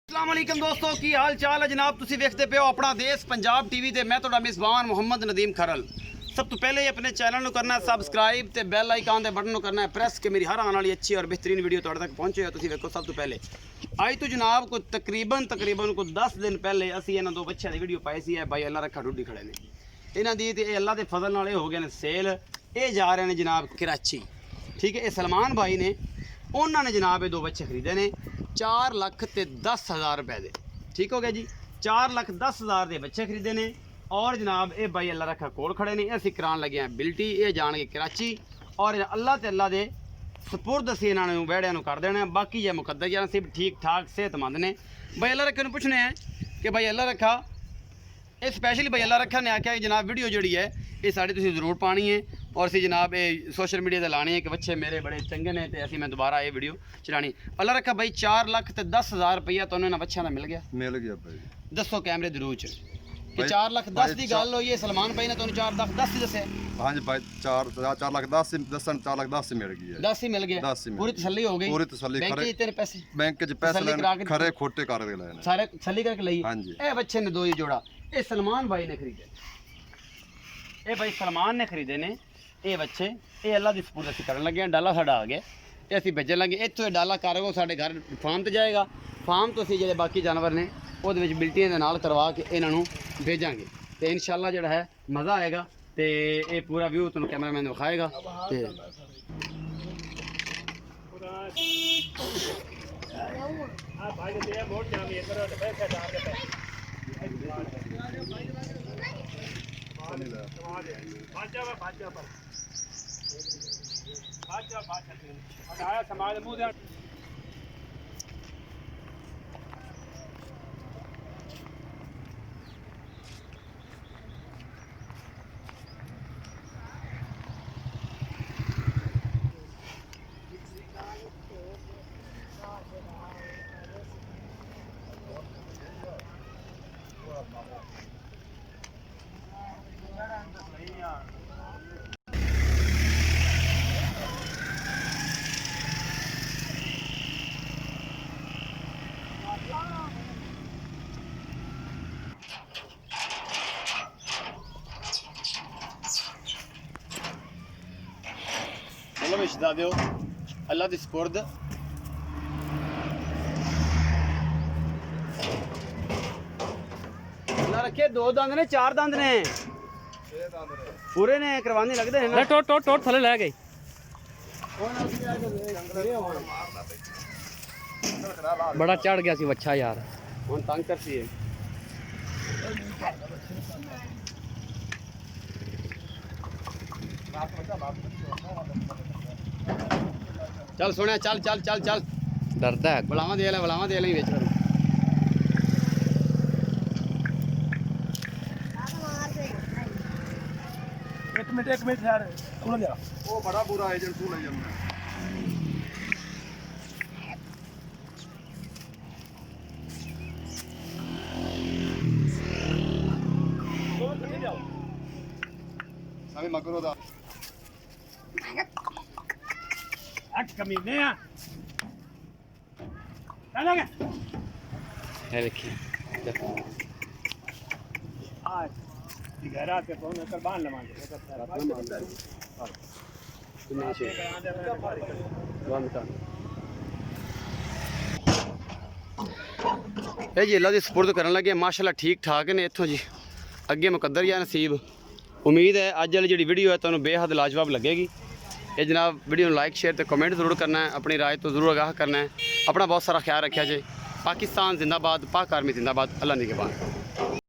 अस्सलाम वालेकुम दोस्तों की हाल चाल है जनाब। तुसी देखते पे हो अपना देश पंजाब टीवी ते मैं तुहाडा मेज़बान मोहम्मद नदीम खरल। सब तो पहले ही अपने चैनल को करना है सबसक्राइब ते बैल आइकन के बटन को करना है प्रेस के मेरी हर आने वाली अच्छी और बेहतरीन वीडियो तुहाडे तक पहुँचे हो। तुसी देखो सब तो पहले आज तो जनाब को तकरीबन को 10 दिन पहले असी इन्होंने दो बच्चों की वीडियो पाई सी है भाई अल्लाह रखा ढूडी खड़े ने इन्हों की तो अल्लाह के फजल नाल हो गए ने सेल। ये जा रहे हैं जनाब कराची, ठीक है। ये सलमान भाई ने उन्होंने जनाब ये दो बच्चे खरीदे ने 4,10,000 रुपए के, ठीक हो गया जी। 4,10,000 के बच्चे खरीदे ने और जनाब ये भाई अल्लाह रखा कोल खड़े ने। असी करान लगे हैं बिल्टी, ये जाने कराची और अल्लाह ते अल्लाह दे सपुरद असी इन्होंने बेड़िया कर देना। बाकी ये मुकद्दर यार सिर्फ ठीक ठाक सेहतमंद ने। भाई अल्लाह रखा पूछने हैं कि भाई अल्लाह रखा ये स्पैशली भाई अल्लाह रखा ने आख्या कि जनाब वीडियो जी है ये साड़ी तुसीं जरूर पानी है और असी जनाब ये सोशल मीडिया से लानी है कि बच्चे मेरे बड़े चंगे ने तो असी मैं दोबारा ये वीडियो चलानी। अल्लाह रखा भाई 4,10,000 रुपया तो इन्होंने बच्चों का मिल गया भाई। दसो कैमरे दरूर च कि 4,10,000 की गल हुई है। सलमान भाई ने तुहानू 4,10,000 ही दस्या? हाँ जी भाई 4,10,000 मिल गई है। 10 ही मिल गए, पूरी तसल्ली हो गई। पूरी तसल्ली बैंक च तेरे पैसे बैंक च पैसे खरे खोटे करके लाए सारे तसल्ली करके ਲਈ। हाँ जी ए बच्चे ने दो ही जोड़ा ये सलमान भाई ने खरीदे। ये भाई सलमान ने खरीदे ने ये बच्चे। ये अल्लाह की सपुर्द असीं करन लगे हैं। डाला साडा आ गया ये असीं भेजन लगे। इत्थों ये डाला कार्गो साडे घर फार्म ते जाएगा। फार्म तो असीं जिहड़े बाकी जानवर ने ਉਹਦੇ ਵਿੱਚ ਬਿਲਟੀਆਂ ਦੇ ਨਾਲ ਕਰਵਾ ਕੇ ਇਹਨਾਂ ਨੂੰ ਭੇਜਾਂਗੇ ਤੇ ਇਨਸ਼ਾਅੱਲਾ ਜਿਹੜਾ ਹੈ ਮਜ਼ਾ ਆਏਗਾ ਤੇ ਇਹ ਪੂਰਾ ਵਿਊ ਤੁਹਾਨੂੰ ਕੈਮਰਾਮੈਨ ਦਿਖਾਏਗਾ ਤੇ ਆ ਭਾਈ ਦੇ ਮੋੜ ਜਾਮੀ ਇਧਰ ਤੇ ਬੈਠਾ ਜਾ ਕੇ बाजा आया समाज मुंह दे चलो रिश्ता दो अल्लाह की सपुर्द। अल्लाह रखे दो दंद ने चार दंद ने पूरे ने करवाने लगते हैं ना। टोट टोट टोट थले लै गई बड़ा चढ़ गया सी बच्चा यार हुण तंग कर सी है। चल सुने चल चल चल चल डरता है बुलावा दे ले बेच एक मिनट यार सुन जा वो बड़ा बुरा एजेंट तू ले जाऊंगा। सामी मकरो दा अट कमीने आ चला गया है देखिए आज घर आके फोन कर बांध लवांगे ये जी अल्लाह की सपुर्द करन लगे माशाल्लाह ठीक ठाक ने। इत्थों जी अगे मुकद्दर या नसीब। उम्मीद है अज वाली जी वीडियो है तुहानू बेहद लाजवाब लगेगी। ये जनाब वीडियो लाइक शेयर तो कमेंट जरूर करना है, अपनी राय तो जरूर आगाह करना है। अपना बहुत सारा ख्याल रखा जाए। पाकिस्तान जिंदाबाद, पाक आर्मी जिंदाबाद। अल्लाह निगहबान।